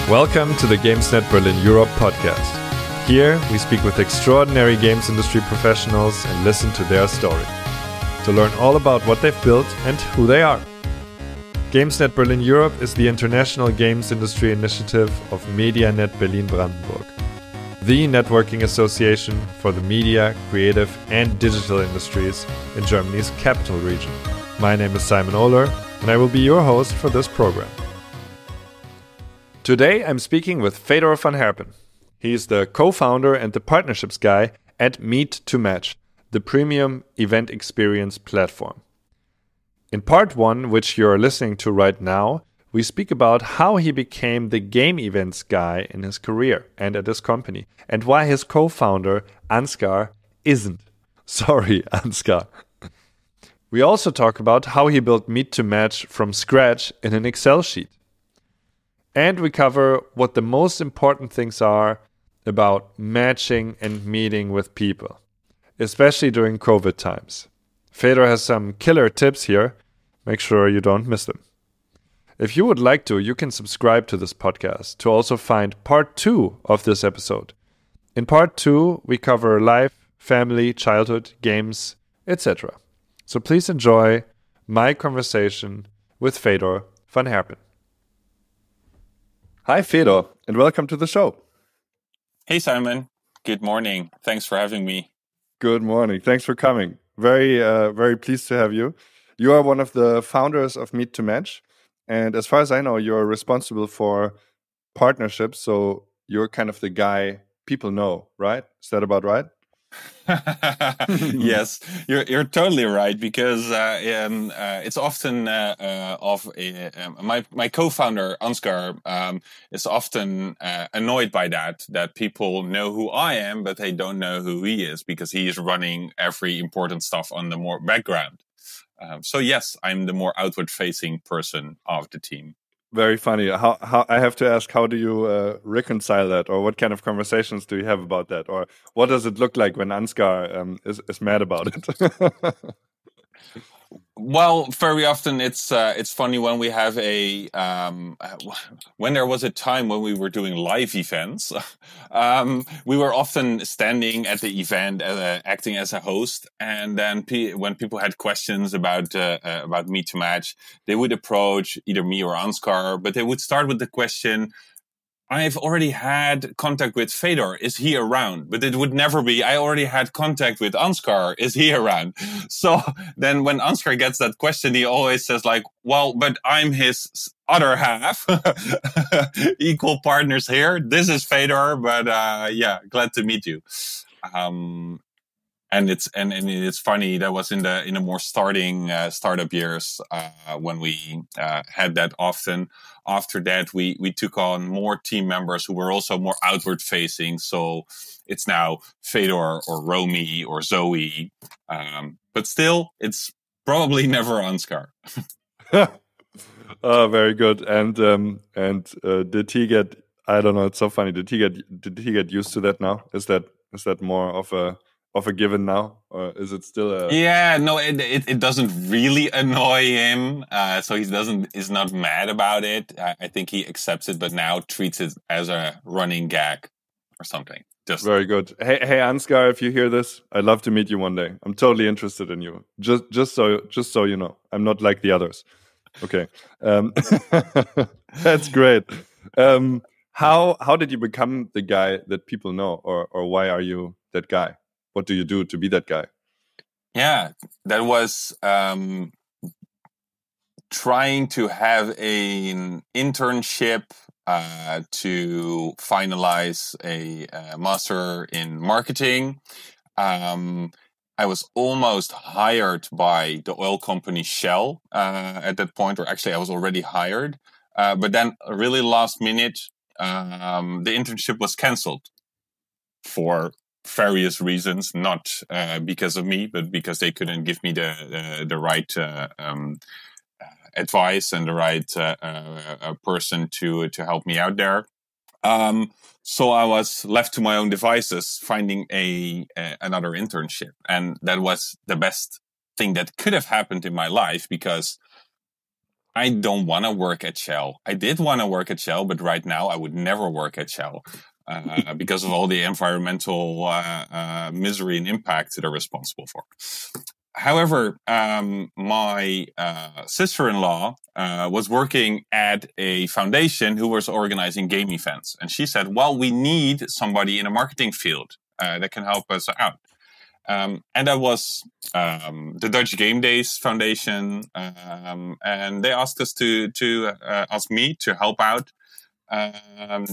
Welcome to the GamesNet Berlin Europe podcast. Here, we speak with extraordinary games industry professionals and listen to their story, to learn all about what they've built and who they are. GamesNet Berlin Europe is the international games industry initiative of MediaNet Berlin-Brandenburg, the networking association for the media, creative and digital industries in Germany's capital region. My name is Simon Ohler, and I will be your host for this program. Today, I'm speaking with Fedor van Herpen. He's the co-founder and the partnerships guy at Meet to Match, the premium event experience platform. In part 1, which you're listening to right now, we speak about how he became the game events guy in his career and at his company, and why his co-founder, Ansgar, isn't. Sorry, Ansgar. We also talk about how he built Meet to Match from scratch in an Excel sheet. And we cover what the most important things are about matching and meeting with people, especially during COVID times. Fedor has some killer tips here. Make sure you don't miss them. If you would like to, you can subscribe to this podcast to also find part 2 of this episode. In part 2, we cover life, family, childhood, games, etc. So please enjoy my conversation with Fedor van Herpen. Hi, Fedor, and welcome to the show. Hey, Simon. Good morning. Thanks for having me. Good morning. Thanks for coming. Very pleased to have you. You are one of the founders of Meet to Match, and as far as I know, you're responsible for partnerships, so you're kind of the guy people know, right? Is that about right? Yes, you're totally right, because it's often my co-founder Ansgar is often annoyed by that people know who I am, but they don't know who he is, because he is running every important stuff on the more background. So yes, I'm the more outward-facing person of the team. Very funny. How I have to ask, how do you reconcile that, or what kind of conversations do you have about that, or what does it look like when Ansgar is mad about it? Well, very often it's funny when we have when there was a time when we were doing live events, we were often standing at the event acting as a host, and then when people had questions about Meet to Match, they would approach either me or Ansgar, but they would start with the question, I've already had contact with Fedor. Is he around? But it would never be, I already had contact with Ansgar. Is he around? So then when Ansgar gets that question, he always says like, well, but I'm his other half. Equal partners here. This is Fedor, but yeah, glad to meet you. And it's funny, that was in the more starting startup years when we had that often. After that, we took on more team members who were also more outward facing. So it's now Fedor or Romy or Zoe, but still, it's probably never Ansgar. Oh, very good. And did he get? I don't know. It's so funny. Did he get used to that now? Is that more of a given now, or is it still a... Yeah, no, it doesn't really annoy him, so is not mad about it. I think he accepts it, but now treats it as a running gag or something. Just very good. Hey Ansgar, if you hear this, I'd love to meet you one day. I'm totally interested in you. Just so you know, I'm not like the others. Okay, that's great. How did you become the guy that people know, or why are you that guy? What do you do to be that guy? Yeah, that was trying to have an internship to finalize a master in marketing. I was almost hired by the oil company Shell at that point, or actually I was already hired. But then really last minute, the internship was canceled for various reasons, not because of me, but because they couldn't give me the right advice and the right person to help me out there. So I was left to my own devices, finding another internship, and that was the best thing that could have happened in my life, because I don't want to work at Shell. I did want to work at Shell, but right now I would never work at Shell because of all the environmental misery and impact they're responsible for. However, my sister-in-law was working at a foundation who was organizing game events. And she said, well, we need somebody in a marketing field that can help us out. And that was the Dutch Game Days Foundation. And they asked us ask me to help out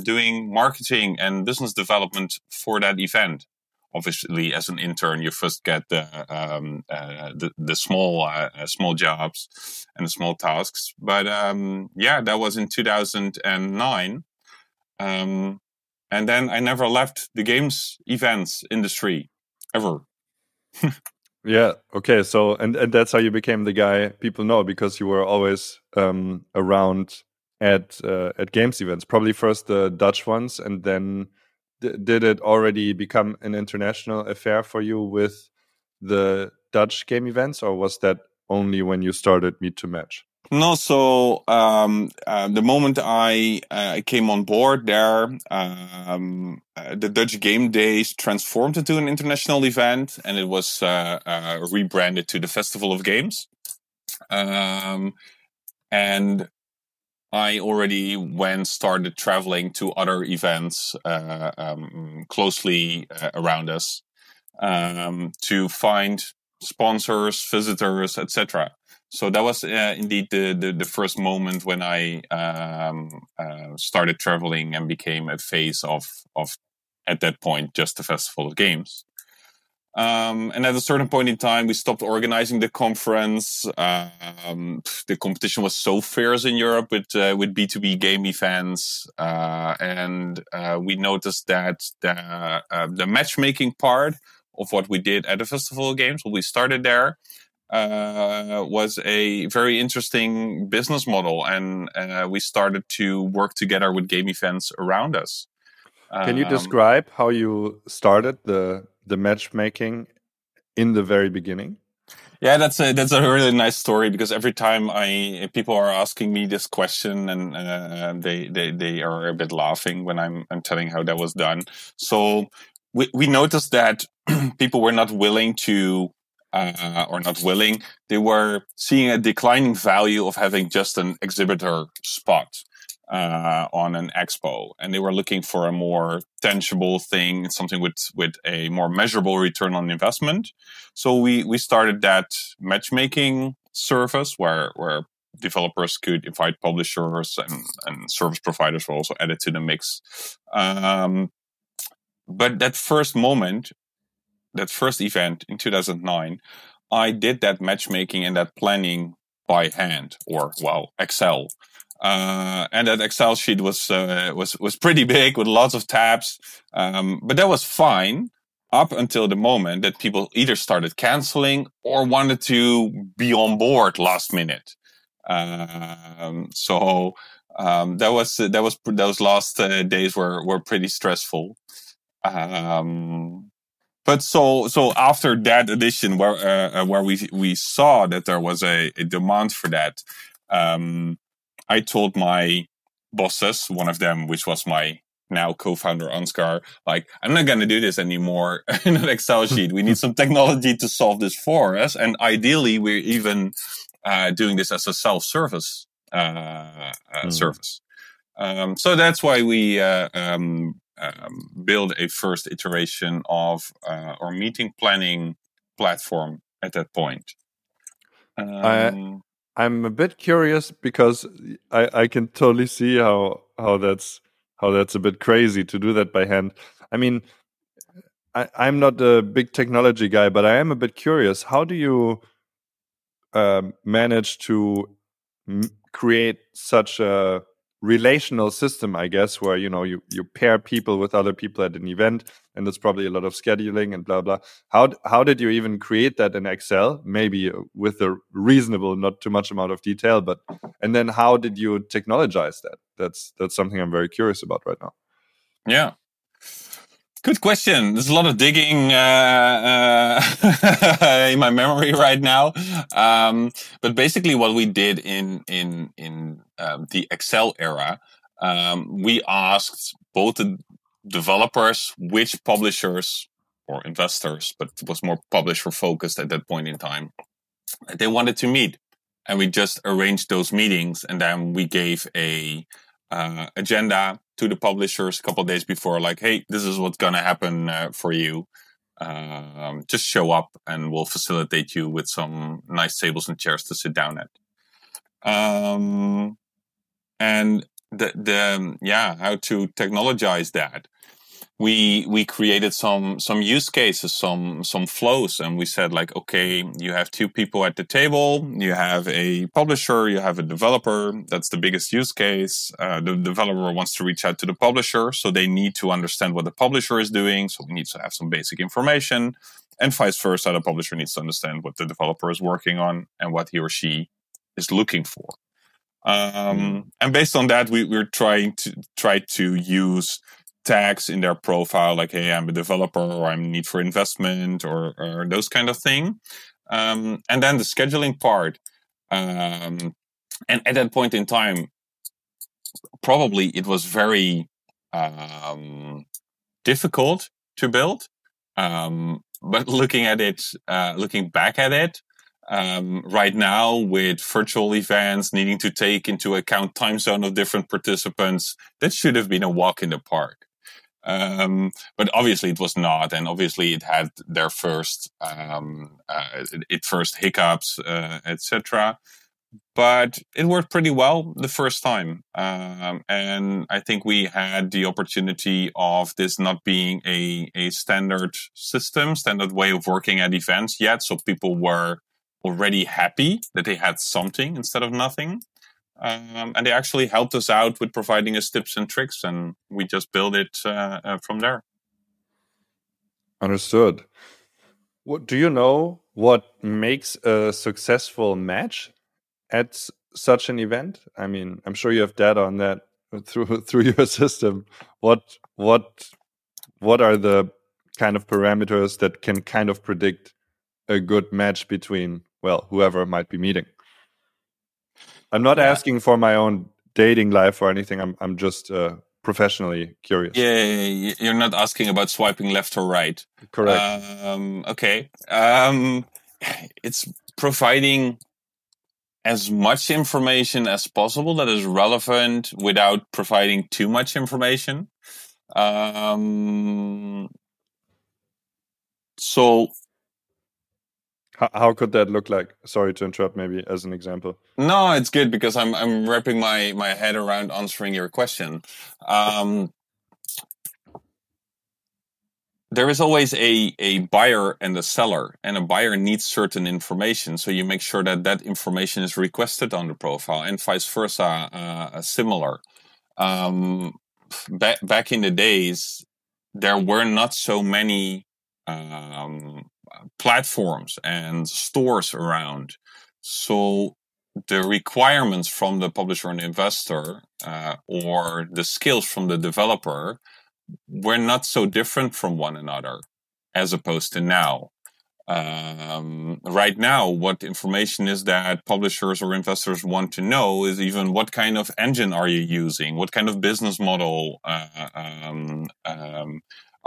doing marketing and business development for that event. Obviously, as an intern, you first get the small jobs and the small tasks. But that was in 2009, and then I never left the games events industry ever. Yeah. Okay. So and that's how you became the guy people know, because you were always around at games events. Probably first the Dutch ones, and then. Did it already become an international affair for you with the Dutch game events, or was that only when you started Meet to Match? No, so the moment I came on board there, the Dutch Game Days transformed into an international event, and it was rebranded to the Festival of Games. And I already started traveling to other events closely around us to find sponsors, visitors, etc. So that was indeed the first moment when I started traveling and became a face of at that point just the Festival of Games. And at a certain point in time, we stopped organizing the conference. The competition was so fierce in Europe with B2B game events, and we noticed that the matchmaking part of what we did at the Festival of Games, when we started there, was a very interesting business model, and we started to work together with game events around us. Can you describe how you started the matchmaking in the very beginning? Yeah, that's a really nice story, because every time people are asking me this question, and they are a bit laughing when I'm telling how that was done. So we noticed that people were not willing to. They were seeing a declining value of having just an exhibitor spot on an expo, and they were looking for a more tangible thing, something with a more measurable return on investment. So we started that matchmaking service where developers could invite publishers, and service providers were also added to the mix. But that first event in 2009, I did that matchmaking and that planning by hand, or Excel. And that Excel sheet was pretty big with lots of tabs, but that was fine up until the moment that people either started canceling or wanted to be on board last minute. So those last days were pretty stressful. But so after that edition, where we saw that there was a demand for that, I told my bosses, one of them, which was my now co-founder Ansgar, like, I'm not going to do this anymore in an Excel sheet. We need some technology to solve this for us, and ideally, we're even doing this as a self-service service. So that's why we build a first iteration of our meeting planning platform at that point. I'm a bit curious, because I can totally see how that's a bit crazy to do that by hand. I mean, I'm not a big technology guy, but I am a bit curious. How do you manage to create such a relational system, I guess, where you pair people with other people at an event, and there's probably a lot of scheduling and blah blah. How did you even create that in Excel? Maybe with a reasonable, not too much amount of detail, and then how did you technologize that? That's something I'm very curious about right now. Yeah. Good question. There's a lot of digging in my memory right now. But basically, what we did in the Excel era, we asked both the developers which publishers or investors, but it was more publisher focused at that point in time, they wanted to meet, and we just arranged those meetings, and then we gave a agenda to the publishers a couple of days before, like, hey, this is what's going to happen for you. Just show up and we'll facilitate you with some nice tables and chairs to sit down at. And how to technologize that. We created some use cases, some flows, and we said, like, okay, you have two people at the table, you have a publisher, you have a developer. That's the biggest use case. The developer wants to reach out to the publisher, so they need to understand what the publisher is doing. So we need to have some basic information, and vice versa. The publisher needs to understand what the developer is working on and what he or she is looking for. And based on that, we're trying to use tags in their profile, like, hey, I'm a developer, or I'm in need for investment, or those kind of thing. And then the scheduling part. And at that point in time, probably it was very difficult to build. But looking back at it, right now, with virtual events needing to take into account time zone of different participants, that should have been a walk in the park. But obviously it was not, and obviously it had their first hiccups, etc. But it worked pretty well the first time, and I think we had the opportunity of this not being a standard way of working at events yet, so people were already happy that they had something instead of nothing. And they actually helped us out with providing us tips and tricks, and we just built it from there. Understood. Do you know what makes a successful match at such an event? I mean, I'm sure you have data on that through your system. What are the kind of parameters that can kind of predict a good match between, well, whoever might be meeting? I'm not asking for my own dating life or anything. I'm just professionally curious. Yeah, you're not asking about swiping left or right. Correct. Okay. It's providing as much information as possible that is relevant without providing too much information. So how could that look like? Sorry to interrupt, maybe as an example. No, it's good because I'm wrapping my head around answering your question. There is always a buyer and a seller, and a buyer needs certain information, so you make sure that information is requested on the profile, and vice versa, similar. Back in the days, there were not so many platforms and stores around, so the requirements from the publisher and investor, or the skills from the developer, were not so different from one another as opposed to now. Right now, what information is that publishers or investors want to know is even what kind of engine are you using? What kind of business model are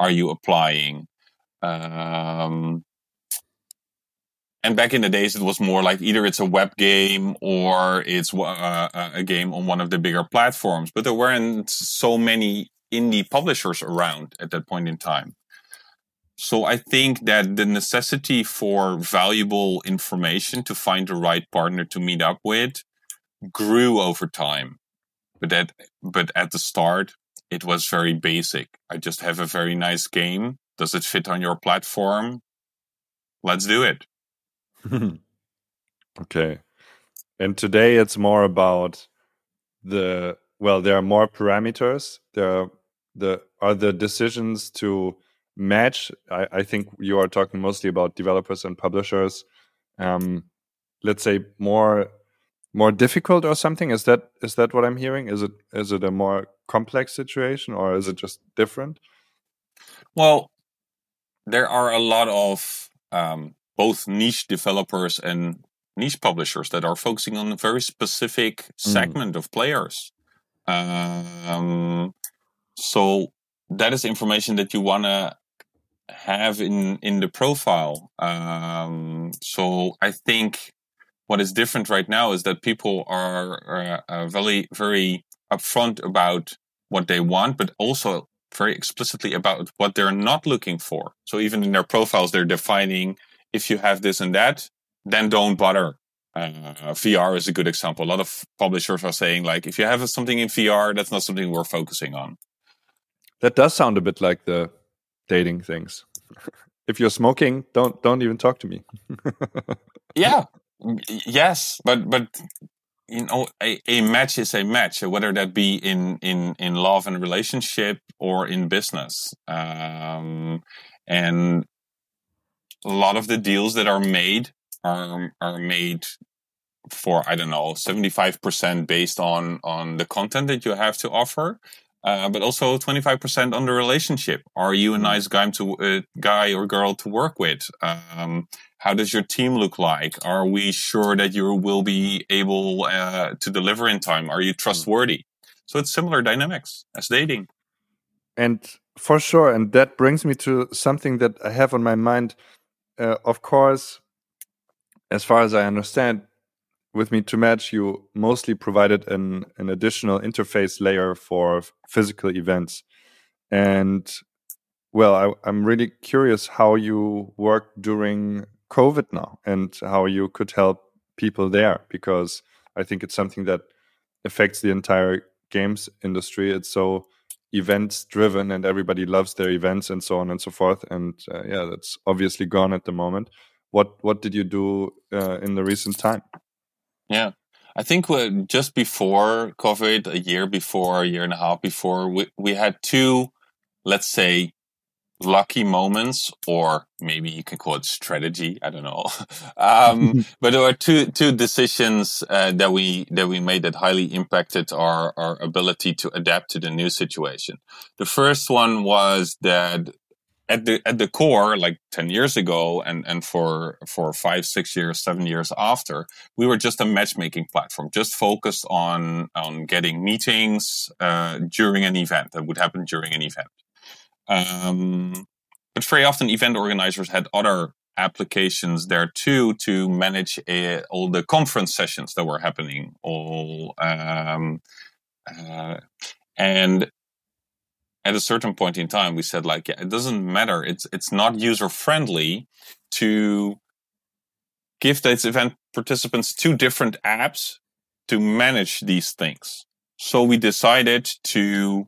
you applying? And back in the days, it was more like either it's a web game or it's a game on one of the bigger platforms. But there weren't so many indie publishers around at that point in time. So I think that the necessity for valuable information to find the right partner to meet up with grew over time. But at the start, it was very basic. I just have a very nice game. Does it fit on your platform? Let's do it. Okay. And today it's more about there are more parameters. There are the decisions to match. I think you are talking mostly about developers and publishers. Let's say more difficult or something. Is that what I'm hearing? Is it a more complex situation, or is it just different? Well, there are a lot of both niche developers and niche publishers that are focusing on a very specific segment of players. So that is information that you want to have in the profile. So I think what is different right now is that people are very, very upfront about what they want, but also very explicitly about what they're not looking for. So even in their profiles, they're defining, if you have this and that, then don't bother. VR is a good example. A lot of publishers are saying, like, if you have something in VR, that's not something we're focusing on. That does sound a bit like the dating things. If you're smoking, don't even talk to me. Yeah. Yes, but a match is a match, whether that be in love and relationship or in business. And a lot of the deals that are made are made for, I don't know, 75% based on the content that you have to offer. But also 25% on the relationship. Are you a nice guy or girl to work with? How does your team look like? Are we sure that you will be able to deliver in time? Are you trustworthy? So it's similar dynamics as dating. And for sure, and that brings me to something that I have on my mind. Of course, as far as I understand, with Meet to Match, you mostly provided an additional interface layer for physical events. And well, I'm really curious how you work during COVID now and how you could help people there, because I think it's something that affects the entire games industry. It's so events driven and everybody loves their events and so on and so forth. And yeah, that's obviously gone at the moment. What did you do in the recent time? Yeah. I think just before COVID, a year and a half before, we had two, let's say, lucky moments, or maybe you can call it strategy. I don't know. But there were two decisions that we made that highly impacted our ability to adapt to the new situation. The first one was that at the core, like 10 years ago, and for 5, 6 years, 7 years after, we were just a matchmaking platform, just focused on getting meetings during an event that would happen during an event. But very often event organizers had other applications there too to manage all the conference sessions that were happening. And at a certain point in time, we said, like, yeah, it doesn't matter. It's not user friendly to give these event participants two different apps to manage these things. So we decided to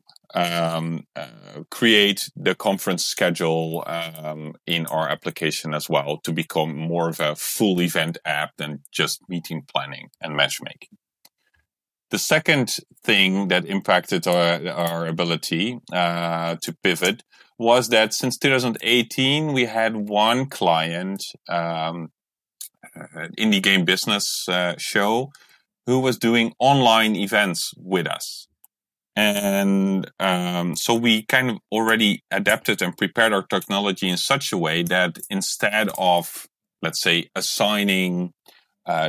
create the conference schedule in our application as well, to become more of a full event app than just meeting planning and matchmaking. The second thing that impacted our ability to pivot was that since 2018, we had one client, indie game business show, who was doing online events with us. And so we kind of already adapted and prepared our technology in such a way that instead of, let's say, assigning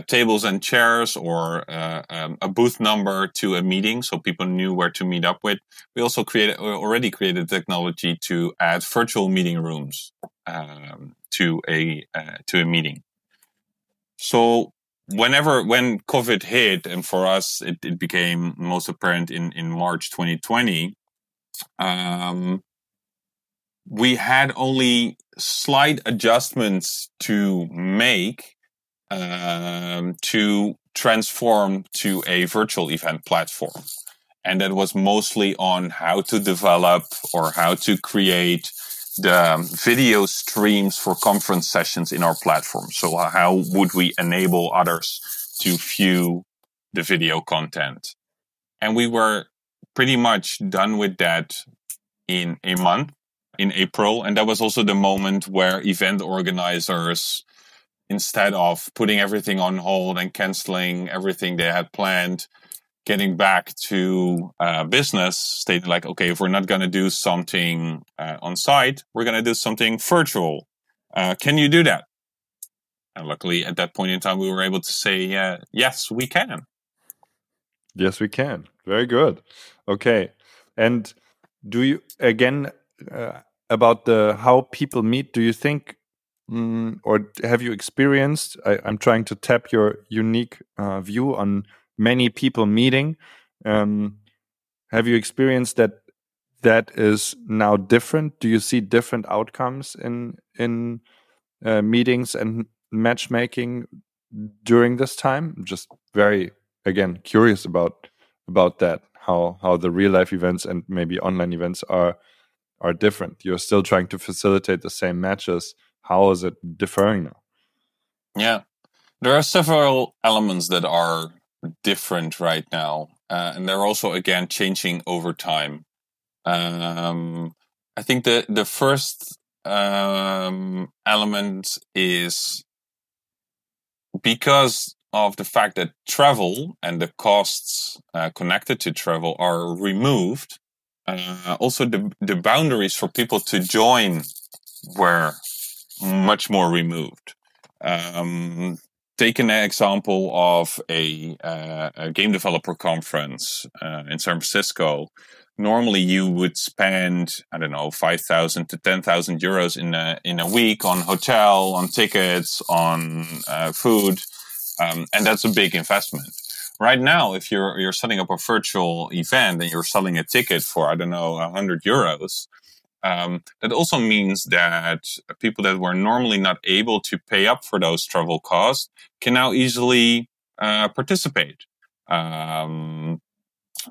tables and chairs or a booth number to a meeting so people knew where to meet up with, we also already created technology to add virtual meeting rooms to a meeting. So when COVID hit, and for us it became most apparent in March 2020, we had only slight adjustments to make to transform to a virtual event platform. And that was mostly on how to develop or how to create the video streams for conference sessions in our platform. So how would we enable others to view the video content? And we were pretty much done with that in a month, in April. And that was also the moment where event organizers, instead of putting everything on hold and canceling everything they had planned, getting back to business, stating like, okay, if we're not going to do something on site, we're going to do something virtual. Can you do that? And luckily, at that point in time, we were able to say, yes, we can. Yes, we can. Very good. Okay. And do you, again, about how people meet, do you think, or have you experienced, I'm trying to tap your unique view on many people meeting. Have you experienced that is now different? Do you see different outcomes in meetings and matchmaking during this time? I'm just very, again, curious about that, how the real life events and maybe online events are different. You're still trying to facilitate the same matches. How is it differing now? Yeah, there are several elements that are different right now, and they're also again changing over time. I think the first element is because of the fact that travel and the costs connected to travel are removed. Also, the boundaries for people to join were much more removed. Take an example of a game developer conference in San Francisco. Normally, you would spend, I don't know, 5,000 to 10,000 euros in a week on hotel, on tickets, on food, and that's a big investment. Right now, if you're setting up a virtual event and you're selling a ticket for, I don't know, 100 euros, that also means that people that were normally not able to pay up for those travel costs can now easily participate.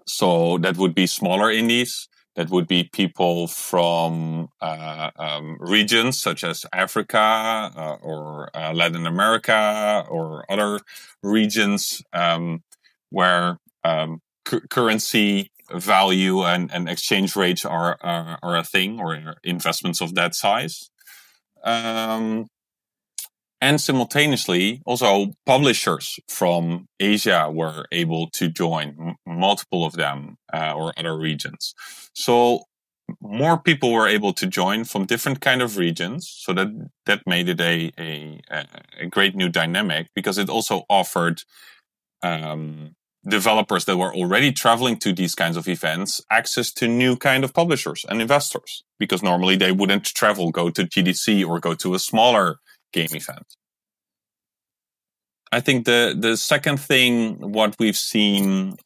So that would be smaller indies. That would be people from regions such as Africa or Latin America or other regions where currency value and exchange rates are a thing, or investments of that size. And simultaneously, also publishers from Asia were able to join, multiple of them, or other regions. So more people were able to join from different kind of regions. So that made it a great new dynamic, because it also offered developers that were already traveling to these kinds of events access to new kind of publishers and investors, because normally they wouldn't travel, go to GDC or go to a smaller game event. I think the second thing, what we've seen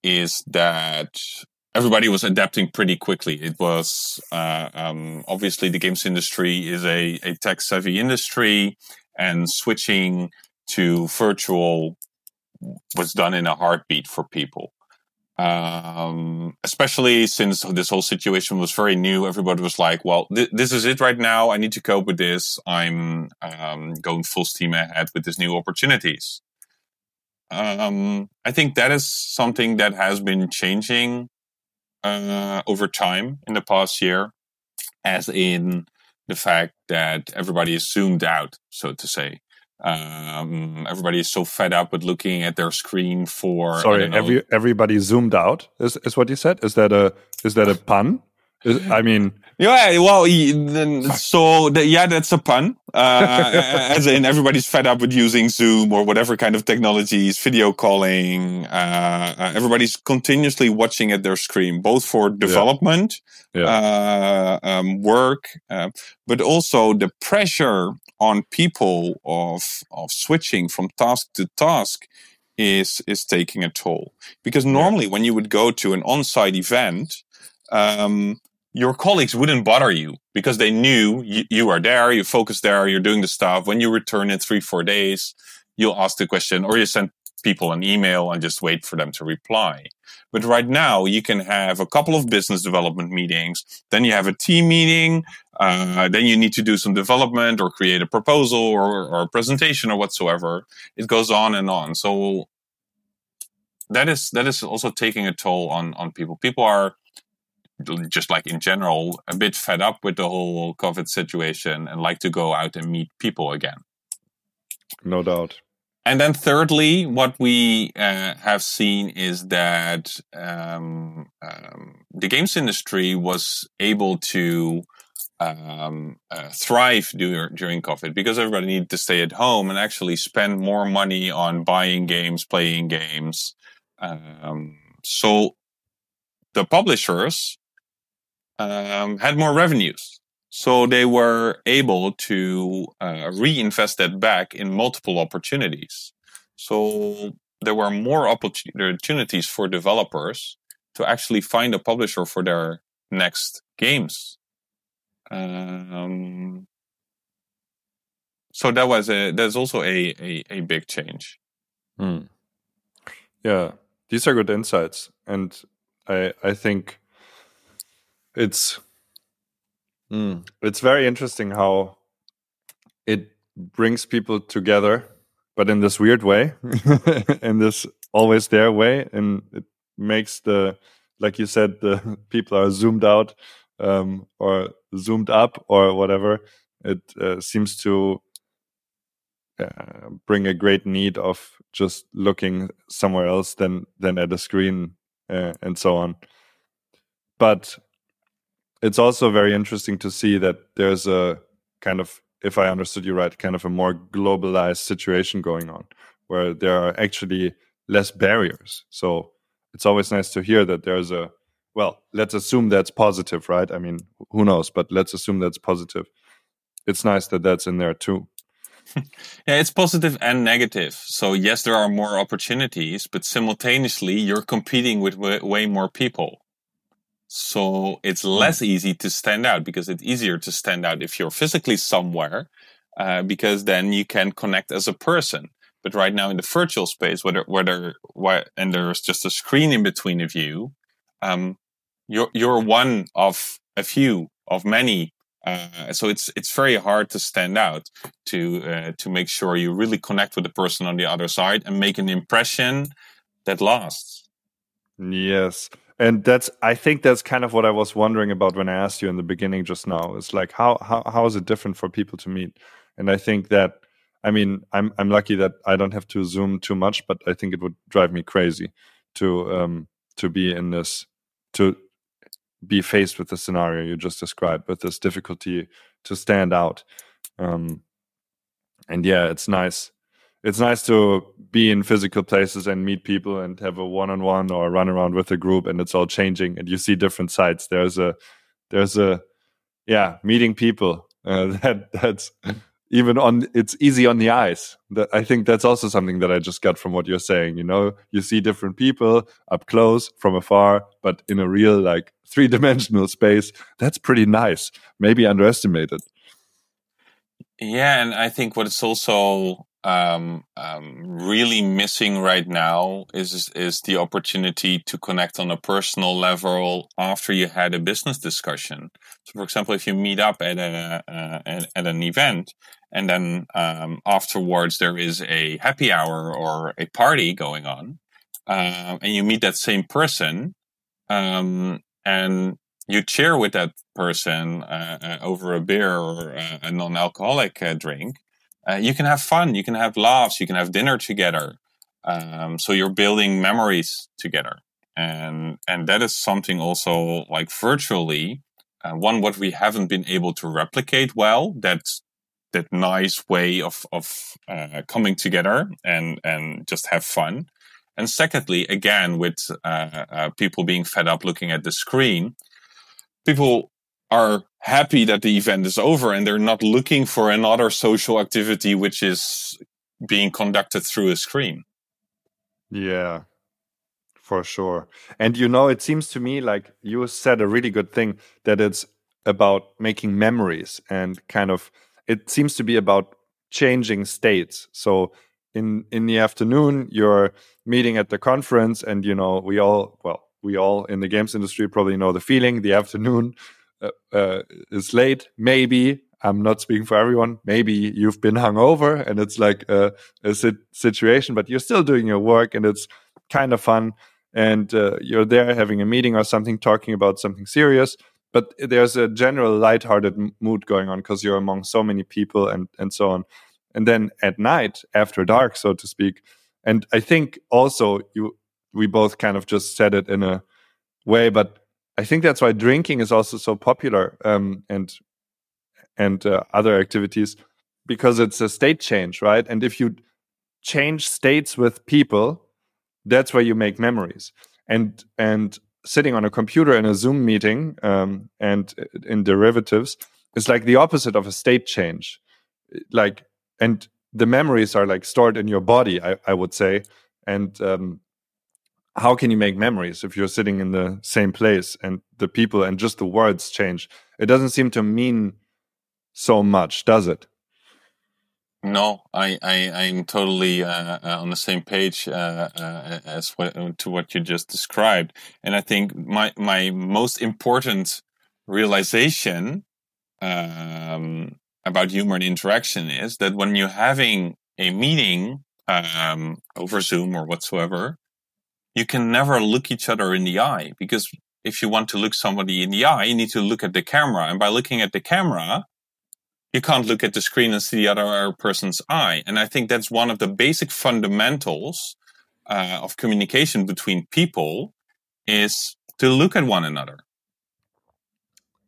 is that everybody was adapting pretty quickly. It was obviously the games industry is a tech savvy industry, and switching to virtual was done in a heartbeat for people. Especially since this whole situation was very new, everybody was like, well, this is it right now. I need to cope with this. I'm going full steam ahead with these new opportunities. I think that is something that has been changing over time in the past year, as in the fact that everybody is zoomed out, so to say. Everybody is so fed up with looking at their screen for. Sorry, everybody zoomed out. Is what you said? Is that a pun? I mean, yeah. Well, that's a pun. As in, everybody's fed up with using Zoom or whatever kind of technologies, video calling. Everybody's continuously watching at their screen, both for development, work, but also the pressure on people of switching from task to task is taking a toll. Because normally when you would go to an on-site event, your colleagues wouldn't bother you, because they knew you are there, you focus there, you're doing the stuff. When you return in 3-4 days, you'll ask the question, or you send people an email and just wait for them to reply. But right now, you can have a couple of business development meetings, then you have a team meeting, then you need to do some development or create a proposal or a presentation or whatsoever. It goes on and on. So that is also taking a toll on people. People are, just like in general, a bit fed up with the whole COVID situation and like to go out and meet people again. No doubt. And then thirdly, what we have seen is that the games industry was able to thrive during COVID because everybody needed to stay at home and actually spend more money on buying games, playing games. So the publishers had more revenues. So they were able to reinvest that back in multiple opportunities. So there were more opportunities for developers to actually find a publisher for their next games. So that's also a big change. Yeah, these are good insights, and I think it's very interesting how it brings people together, but in this weird way, in this always there way, and it makes like you said, the people are zoomed out or zoomed up or whatever. It seems to bring a great need of just looking somewhere else than at a screen and so on. But it's also very interesting to see that there's a kind of, if I understood you right, kind of a more globalized situation going on where there are actually less barriers. So it's always nice to hear that there's let's assume that's positive, right? I mean, who knows, but let's assume that's positive. It's nice that that's in there too. Yeah, it's positive and negative. So yes, there are more opportunities, but simultaneously you're competing with way more people. So it's less easy to stand out because it's easier to stand out if you're physically somewhere, because then you can connect as a person. But right now in the virtual space, and there's just a screen in between of you, you're one of a few of many. So it's very hard to stand out to make sure you really connect with the person on the other side and make an impression that lasts. Yes. And I think that's kind of what I was wondering about when I asked you in the beginning just now. It's like, how is it different for people to meet? And I think that, I mean, I'm lucky that I don't have to Zoom too much, but I think it would drive me crazy to be in this, to be faced with the scenario you just described, with this difficulty to stand out. And yeah, it's nice. It's nice to be in physical places and meet people and have a one-on-one or run around with a group, and it's all changing and you see different sides. There's a meeting people that's even it's easy on the eyes. I think that's also something that I just got from what you're saying. You know, you see different people up close from afar, but in a real like 3-dimensional space. That's pretty nice. Maybe underestimated. Yeah, and I think what it's also really missing right now is the opportunity to connect on a personal level after you had a business discussion. So, for example, if you meet up at an event and then afterwards there is a happy hour or a party going on, and you meet that same person, and you cheer with that person over a beer or a non-alcoholic drink, you can have fun, you can have laughs, you can have dinner together. So you're building memories together. And that is something also like virtually, what we haven't been able to replicate well, that nice way of coming together and just have fun. And secondly, again, with people being fed up looking at the screen, people are happy that the event is over and they're not looking for another social activity which is being conducted through a screen. Yeah, for sure. And you know, it seems to me like you said a really good thing, that it's about making memories, and kind of it seems to be about changing states. So in the afternoon you're meeting at the conference, and you know, we all in the games industry probably know the feeling. The afternoon is late. Maybe, I'm not speaking for everyone, maybe you've been hungover and it's like a situation, but you're still doing your work and it's kind of fun, and you're there having a meeting or something, talking about something serious, but there's a general lighthearted mood going on because you're among so many people and so on. And then at night, after dark, so to speak. And I think also we both kind of just said it in a way, but I think that's why drinking is also so popular, and other activities, because it's a state change, right? And if you change states with people, that's where you make memories. And sitting on a computer in a Zoom meeting, and in derivatives, is like the opposite of a state change. Like, and the memories are like stored in your body, I would say. And how can you make memories if you're sitting in the same place and the people and just the words change? It doesn't seem to mean so much, does it? No, I'm totally on the same page to what you just described. And I think my most important realization about human interaction is that when you're having a meeting over Zoom or whatsoever, you can never look each other in the eye, because if you want to look somebody in the eye, you need to look at the camera. And by looking at the camera, you can't look at the screen and see the other person's eye. And I think that's one of the basic fundamentals of communication between people, is to look at one another.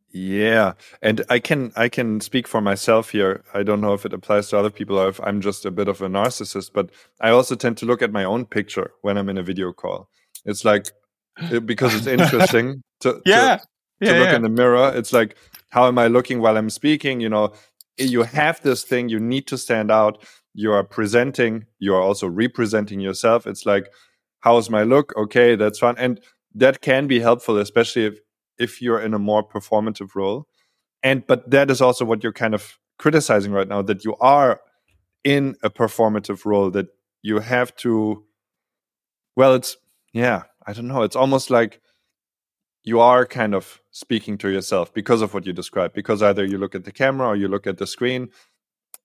Yeah, and I can speak for myself here. I don't know if it applies to other people or if I'm just a bit of a narcissist, but I also tend to look at my own picture when I'm in a video call. It's like, because it's interesting to look in the mirror. It's like, how am I looking while I'm speaking? You know, you have this thing, you need to stand out. You are presenting, you are also representing yourself. It's like, how's my look? Okay, that's fun. And that can be helpful, especially if you're in a more performative role. But that is also what you're kind of criticizing right now, that you are in a performative role, that you have to, well, I don't know. It's almost like you are kind of speaking to yourself because of what you described, because either you look at the camera or you look at the screen,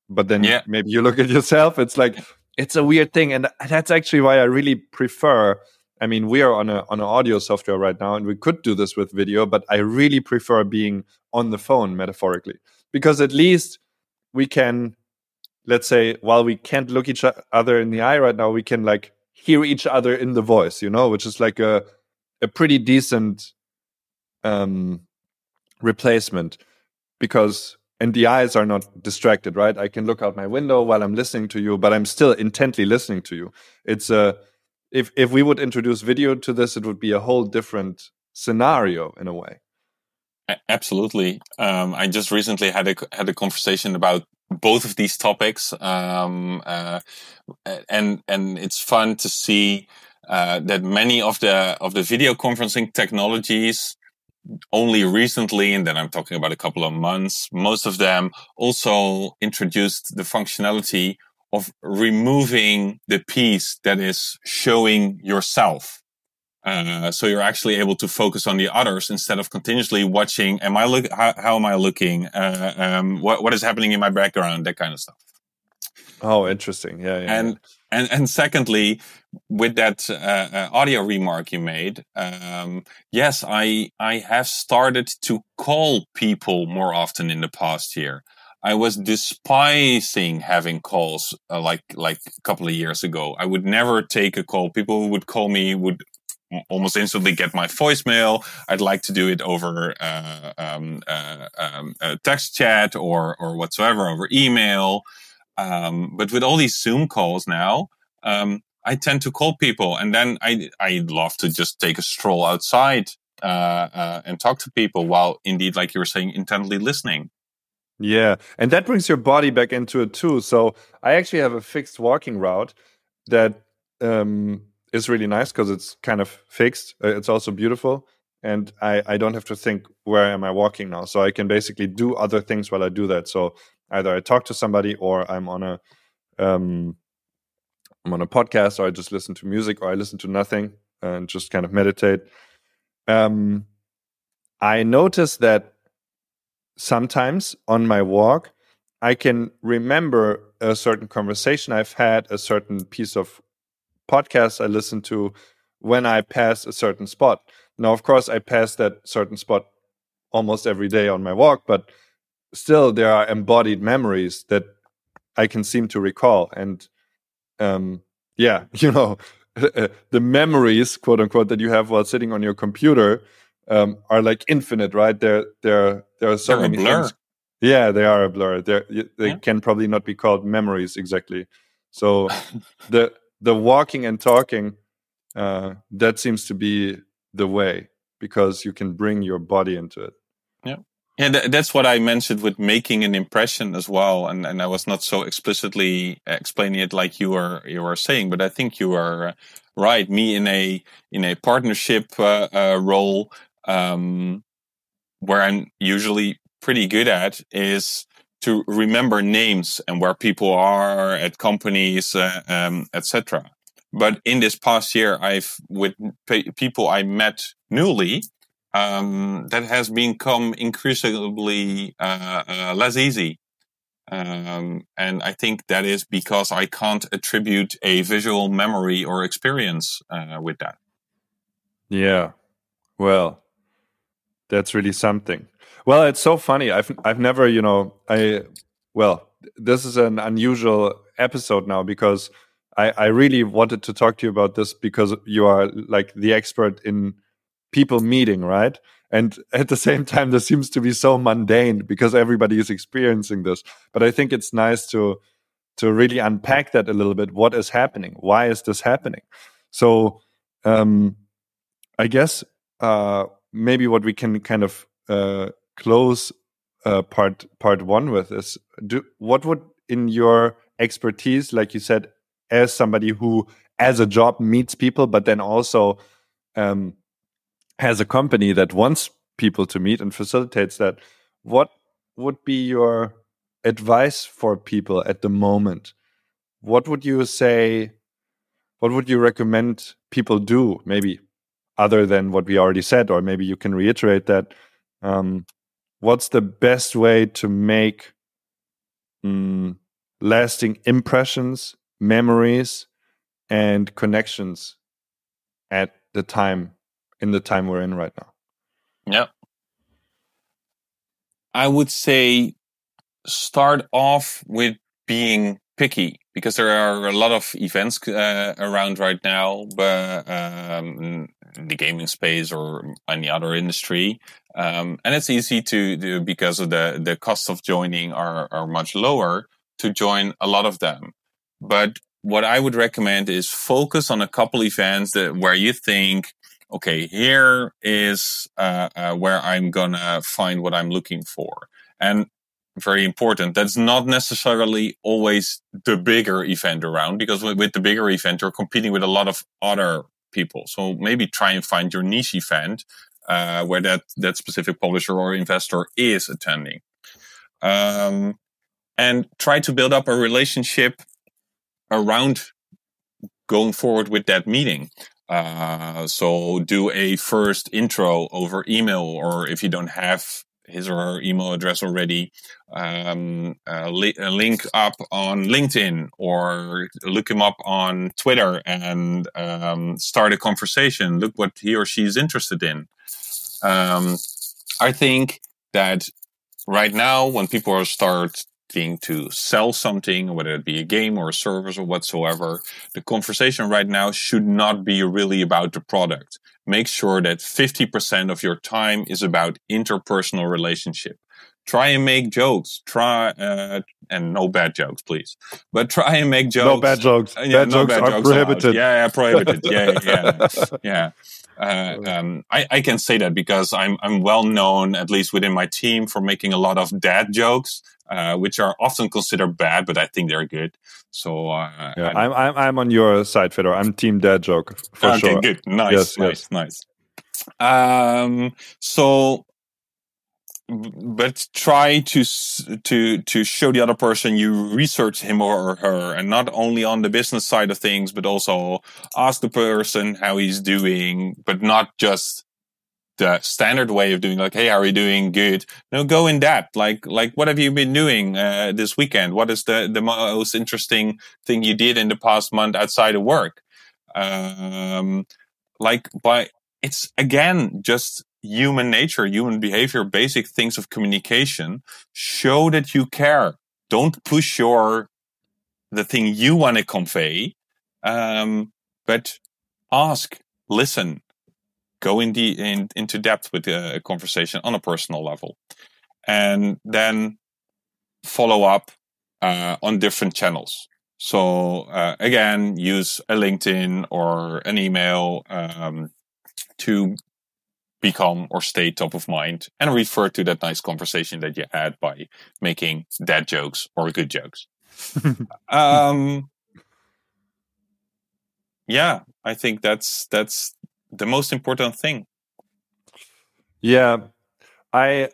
but then maybe you look at yourself. It's like, it's a weird thing. And that's actually why I really prefer, I mean, we are on an audio software right now, and we could do this with video, but I really prefer being on the phone, metaphorically, because at least we can, let's say, while we can't look each other in the eye right now, we can like hear each other in the voice, which is like a pretty decent replacement, and the eyes are not distracted, right? I can look out my window while I'm listening to you, but I'm still intently listening to you. It's if we would introduce video to this, it would be a whole different scenario in a way. Absolutely. I just recently had a conversation about both of these topics, and it's fun to see that many of the video conferencing technologies only recently, and then I'm talking about a couple of months, most of them also introduced the functionality of removing the piece that is showing yourself. So you're actually able to focus on the others instead of continuously watching. How am I looking? What is happening in my background? That kind of stuff. Oh, interesting. Yeah. And secondly, with that audio remark you made, yes, I have started to call people more often in the past year. I was despising having calls like a couple of years ago. I would never take a call. People who would call me would almost instantly get my voicemail. I'd like to do it over text chat or whatsoever, over email. But with all these Zoom calls now, I tend to call people, and then I love to just take a stroll outside and talk to people while, indeed, like you were saying, intently listening. Yeah, and that brings your body back into it too. So I actually have a fixed walking route that is really nice because it's kind of fixed. It's also beautiful, and I don't have to think, where am I walking now? So I can basically do other things while I do that. So either I talk to somebody, or I'm on a podcast, or I just listen to music, or I listen to nothing and just kind of meditate. I notice that sometimes on my walk, I can remember a certain conversation I've had, a certain piece of podcast I listened to, when I pass a certain spot. Now, of course, I pass that certain spot almost every day on my walk, but still there are embodied memories that I can seem to recall. And yeah, the memories, quote unquote, that you have while sitting on your computer are like infinite, right? There are so They're a many blur. things. Yeah, they are a blur. They can probably not be called memories exactly. So the walking and talking, that seems to be the way, because you can bring your body into it. Yeah, that's what I mentioned with making an impression as well, and I was not so explicitly explaining it like you were saying, but I think you are right. Me in a partnership role, where I'm usually pretty good at is to remember names and where people are at companies, etc. But in this past year, I've with people I met newly, that has become increasingly less easy. And I think that is because I can't attribute a visual memory or experience with that. Yeah. Well, that's really something. Well, it's so funny. I've never, this is an unusual episode now, because I really wanted to talk to you about this, because you are like the expert in people meeting, right? And at the same time, this seems to be so mundane because everybody is experiencing this. But I think it's nice to really unpack that a little bit. What is happening? Why is this happening? So I guess maybe what we can kind of close part one with is, what would, in your expertise, like you said, as somebody who as a job meets people, but then also has a company that wants people to meet and facilitates that, what would be your advice for people at the moment? What would you say? What would you recommend people do? Maybe other than what we already said, or maybe you can reiterate that. What's the best way to make lasting impressions, memories, and connections at the time, in the time we're in right now? Yeah. I would say start off with being picky, because there are a lot of events around right now, but in the gaming space or any other industry, and it's easy to do because of the cost of joining are much lower to join a lot of them. But what I would recommend is focus on a couple events where you think, okay, here is where I'm gonna find what I'm looking for. And very important, that's not necessarily always the bigger event around, because with the bigger event, you're competing with a lot of other people. So maybe try and find your niche event where that specific publisher or investor is attending. And try to build up a relationship around going forward with that meeting. So do a first intro over email, or if you don't have his or her email address already, link up on LinkedIn, or look him up on Twitter and start a conversation. Look what he or she is interested in. I think that right now, when people are starting to sell something, whether it be a game or a service or whatsoever, the conversation right now should not be really about the product. Make sure that 50% of your time is about interpersonal relationship. Try and make jokes. And no bad jokes, please. But try and make jokes. No bad jokes. Yeah, bad jokes are prohibited. Yeah, prohibited. Yeah. I can say that because I'm well known, at least within my team, for making a lot of dad jokes, which are often considered bad, but I think they're good. So I'm on your side, Fedor. I'm team dad joke for sure. Okay, good, nice. But try to show the other person you research him or her, and not only on the business side of things, but also ask the person how he's doing, but not just the standard way of doing, like, hey, how are you doing? Good. No, go in depth. Like what have you been doing this weekend? What is the most interesting thing you did in the past month outside of work? It's again just human nature, human behavior, basic things of communication. Show that you care. Don't push your the thing you want to convey, but ask, listen, go into depth with a conversation on a personal level, and then follow up on different channels. So again, use a LinkedIn or an email to become or stay top of mind, and refer to that nice conversation that you had by making dad jokes or good jokes. Yeah, I think that's the most important thing. Yeah, I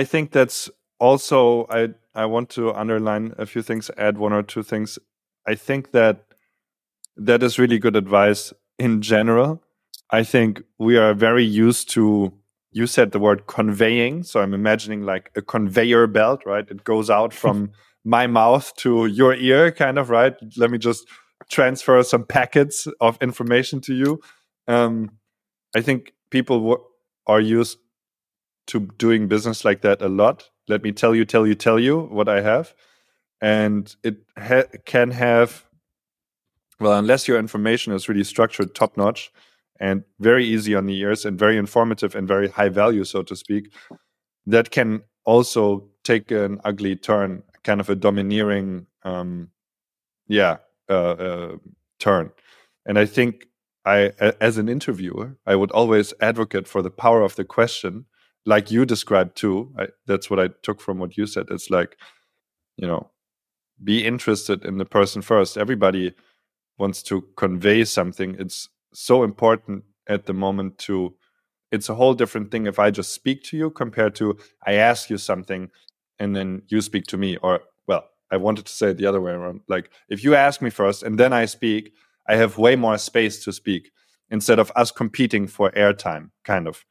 think that's also, I want to underline a few things, add one or two things. I think that is really good advice in general. I think we are very used to, you said the word conveying, so I'm imagining like a conveyor belt, right? It goes out from my mouth to your ear, kind of, right? Let me just transfer some packets of information to you. I think people are used to doing business like that a lot. Let me tell you what I have. And it can have, well, unless your information is really structured top notch and very easy on the ears and very informative and very high value, so to speak, that can also take an ugly turn, kind of a domineering, turn. And I think as an interviewer, I would always advocate for the power of the question, like you described too. That's what I took from what you said. It's like, be interested in the person first. Everybody wants to convey something. It's so important at the moment it's a whole different thing if I just speak to you compared to I ask you something and then you speak to me. Or, well, I wanted to say it the other way around. Like, if you ask me first and then I speak, I have way more space to speak instead of us competing for airtime, kind of.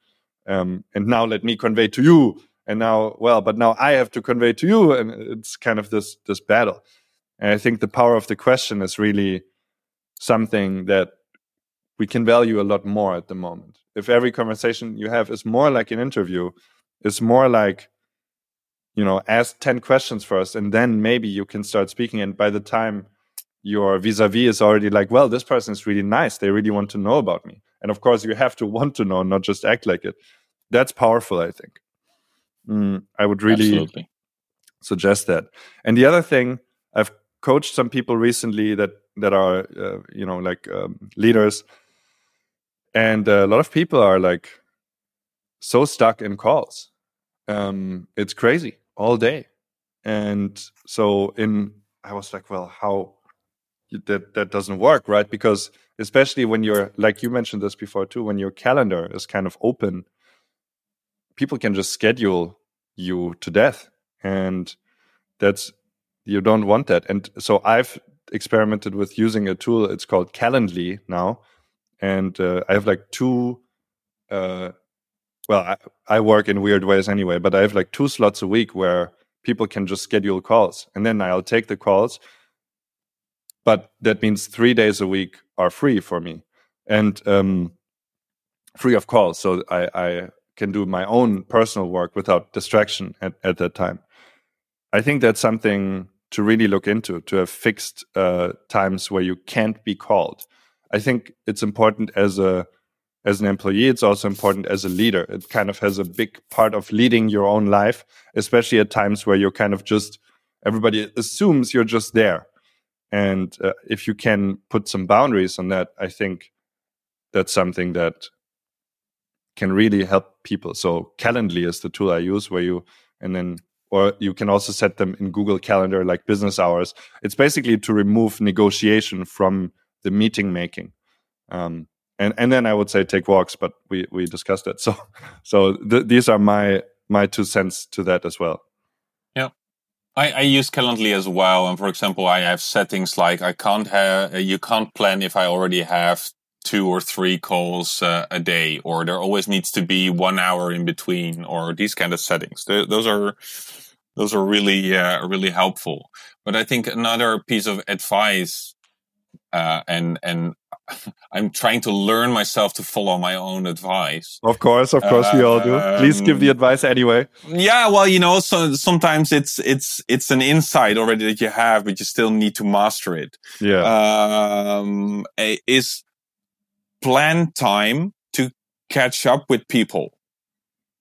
And now let me convey to you. And now, but now I have to convey to you. And it's kind of this battle. And I think the power of the question is really something that we can value a lot more at the moment. If every conversation you have is more like an interview, it's more like, ask 10 questions first, and then maybe you can start speaking. And by the time your vis-a-vis is already like, well, this person is really nice, they really want to know about me. And of course, you have to want to know, not just act like it. That's powerful, I think. I would really suggest that. And the other thing, I've coached some people recently that are, leaders. And a lot of people are like so stuck in calls. It's crazy all day. And so I was like, well, how that doesn't work, right? Because especially when you're, like you mentioned this before too, when your calendar is kind of open, people can just schedule you to death. And you don't want that. And so I've experimented with using a tool. It's called Calendly now. And I have like two, I work in weird ways anyway, but I have like 2 slots a week where people can just schedule calls. And then I'll take the calls. But that means 3 days a week are free for me and free of calls. So I can do my own personal work without distraction at that time. I think that's something to really look into, to have fixed times where you can't be called. I think it's important as an employee. It's also important as a leader. It kind of has a big part of leading your own life, especially at times where you're kind of just, everybody assumes you're just there. And if you can put some boundaries on that, I think that's something that can really help people. So Calendly is the tool I use, or you can also set them in Google Calendar, like business hours. It's basically to remove negotiation from the meeting making. And then I would say take walks, but we discussed that. So these are my 2 cents to that as well. Yeah, I use Calendly as well. And for example, I have settings like you can't plan if I already have 2 or 3 calls a day, or there always needs to be 1 hour in between, or these kind of settings. Those are really helpful. But I think another piece of advice, and I'm trying to learn myself to follow my own advice. Of course, we all do. Please give the advice anyway. Yeah, well, so sometimes it's an insight already that you have, but you still need to master it. Yeah. Is plan time to catch up with people,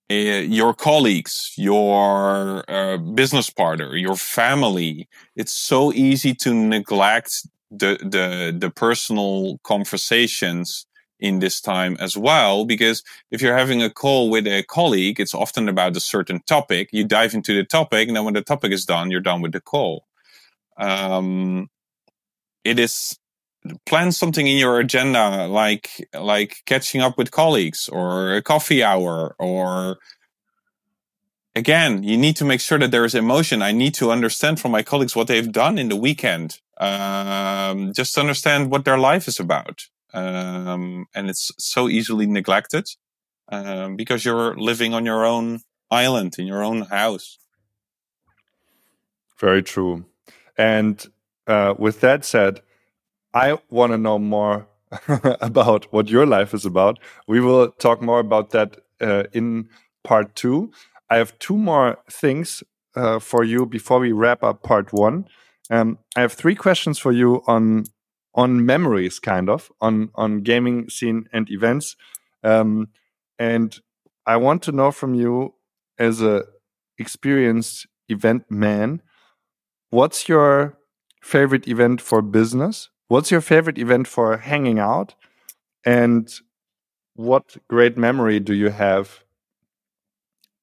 your colleagues, your business partner, your family. It's so easy to neglect the personal conversations in this time as well, because if you're having a call with a colleague, it's often about a certain topic. You dive into the topic, and then when the topic is done, you're done with the call. It is plan something in your agenda, like catching up with colleagues or a coffee hour, or again, you need to make sure that there is emotion. I need to understand from my colleagues what they've done in the weekend, just to understand what their life is about. And it's so easily neglected because you're living on your own island, in your own house. Very true. And with that said, I want to know more about what your life is about. We will talk more about that in part 2. I have 2 more things for you before we wrap up part 1. I have 3 questions for you on memories, kind of, on gaming scene and events. And I want to know from you, as a experienced event man, what's your favorite event for business? What's your favorite event for hanging out? And what great memory do you have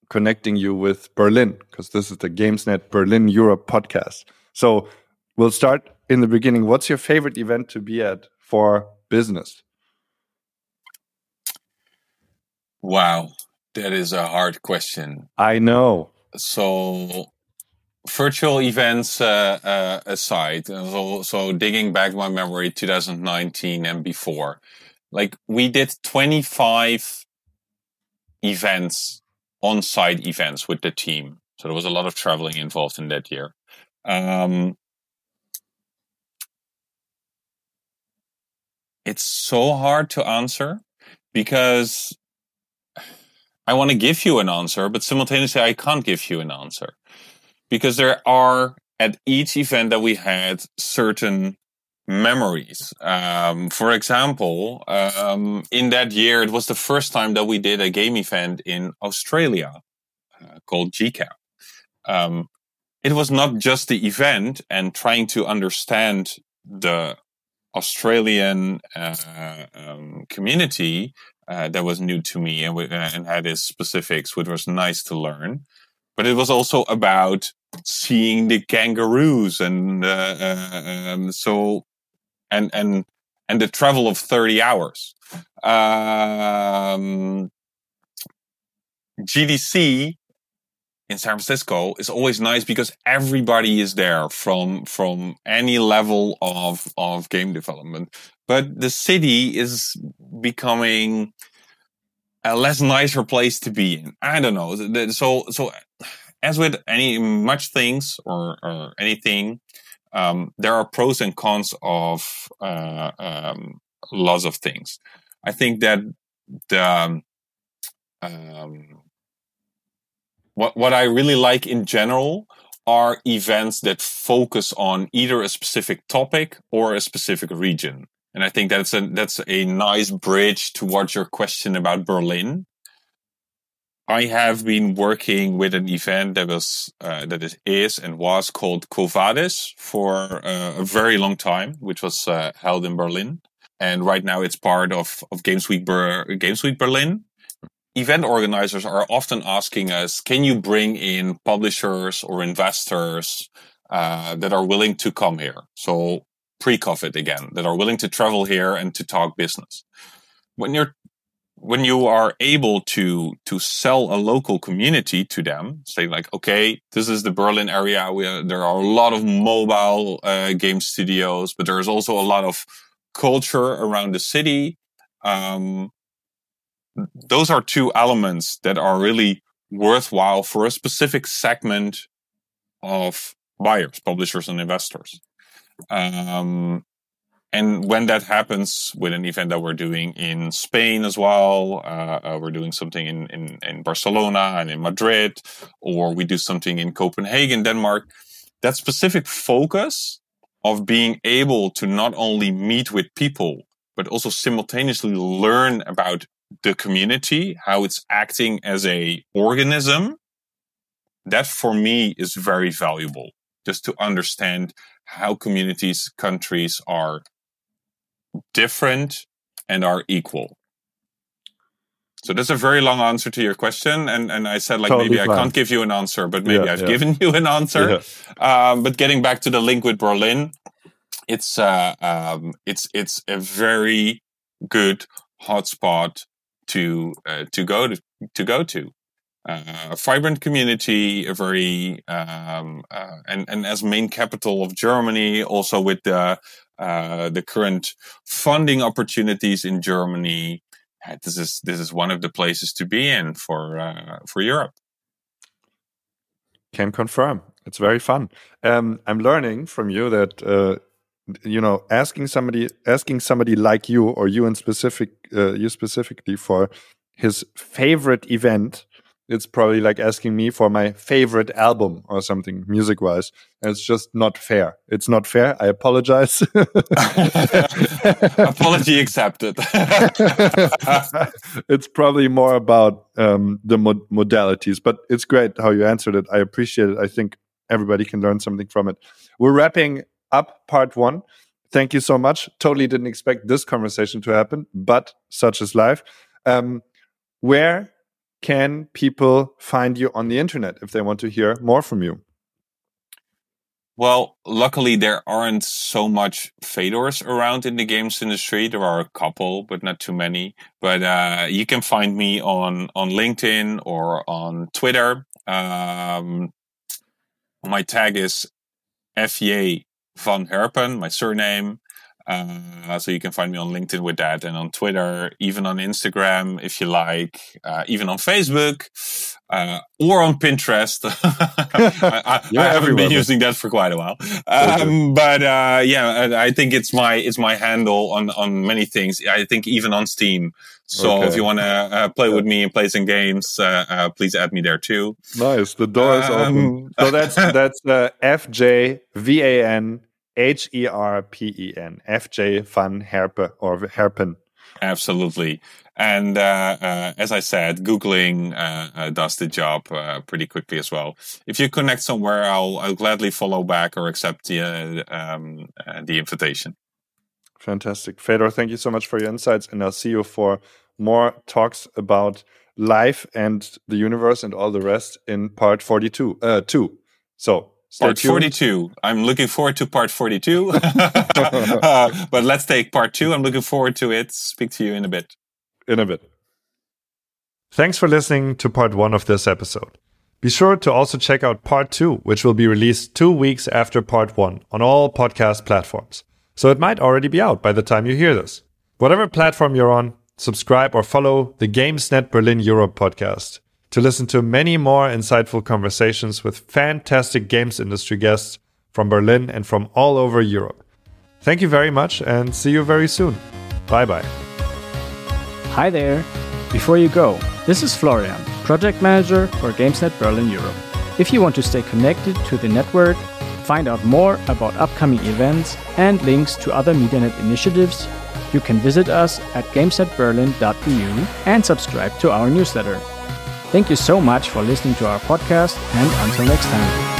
connecting you with Berlin? Because this is the GamesNet Berlin Europe podcast. So we'll start in the beginning. What's your favorite event to be at for business? Wow, that is a hard question. I know. So virtual events aside, so digging back my memory, 2019 and before, like we did 25 events, on-site events with the team. So there was a lot of traveling involved in that year. It's so hard to answer because I want to give you an answer, but simultaneously I can't give you an answer. Because there are, at each event that we had, certain memories. For example, in that year, it was the first time that we did a game event in Australia called GCAP. It was not just the event and trying to understand the Australian community that was new to me and had its specifics, which was nice to learn. But it was also about seeing the kangaroos and the travel of 30 hours. GDC in San Francisco is always nice because everybody is there from any level of game development. But the city is becoming a less nicer place to be in. I don't know. So as with much things or anything, there are pros and cons of lots of things. I think that what I really like in general are events that focus on either a specific topic or a specific region. And I think that's a nice bridge towards your question about Berlin. I have been working with an event that was called Covades for a very long time, which was held in Berlin, and right now it's part of Games Week Berlin. Event organizers are often asking us, "Can you bring in publishers or investors that are willing to come here?" So pre-COVID again, that are willing to travel here and to talk business. When you are able to sell a local community to them, say like, okay, this is the Berlin area. There are a lot of mobile game studios, but there is also a lot of culture around the city. Those are 2 elements that are really worthwhile for a specific segment of buyers, publishers, and investors. And when that happens with an event that we're doing in Spain as well, we're doing something in Barcelona and in Madrid, or we do something in Copenhagen, Denmark, that specific focus of being able to not only meet with people, but also simultaneously learn about the community, how it's acting as a organism, that for me is very valuable. Just to understand how communities, countries are different and are equal. So that's a very long answer to your question. And I said, like, totally maybe fine. I can't give you an answer, but maybe I've given you an answer. Yeah. But getting back to the link with Berlin, it's a very good hotspot to go to. A vibrant community, a very and as main capital of Germany, also with the current funding opportunities in Germany, this is one of the places to be in for Europe. Can confirm. It's very fun. I'm learning from you that asking somebody like you, or you specifically for his favorite event. It's probably like asking me for my favorite album or something, music-wise. And it's just not fair. It's not fair. I apologize. Apology accepted. It's probably more about the modalities, but it's great how you answered it. I appreciate it. I think everybody can learn something from it. We're wrapping up part 1. Thank you so much. Totally didn't expect this conversation to happen, but such is life. Where can people find you on the internet if they want to hear more from you? Well, luckily there aren't so much Fedors around in the games industry. There are a couple, but not too many. But you can find me on LinkedIn or on Twitter. My tag is Fedor van Herpen, my surname. So you can find me on LinkedIn with that, and on Twitter, even on Instagram, if you like, even on Facebook, or on Pinterest. I haven't been using that for quite a while. But I think it's my handle on many things. I think even on Steam. So if you want to play with me and play some games, please add me there too. Nice. The door is open. So that's FJVAN HERPEN, FJ van Herpen, or Herpen. Absolutely. And as I said, Googling does the job pretty quickly as well. If you connect somewhere, I'll gladly follow back or accept the invitation. Fantastic. Fedor, thank you so much for your insights, and I'll see you for more talks about life and the universe and all the rest in part 42. So Part 42. I'm looking forward to part 42. But let's take part 2. I'm looking forward to it. Speak to you in a bit. Thanks for listening to part 1 of this episode. Be sure to also check out part 2, which will be released 2 weeks after part 1 on all podcast platforms. So it might already be out by the time you hear this. Whatever platform you're on, subscribe or follow the GamesNet Berlin Europe podcast to listen to many more insightful conversations with fantastic games industry guests from Berlin and from all over Europe. Thank you very much, and see you very soon. Bye-bye. Hi there. Before you go, this is Florian, Project Manager for GamesNet Berlin Europe. If you want to stay connected to the network, find out more about upcoming events and links to other MediaNet initiatives, you can visit us at gamesnetberlin.eu and subscribe to our newsletter. Thank you so much for listening to our podcast, and until next time.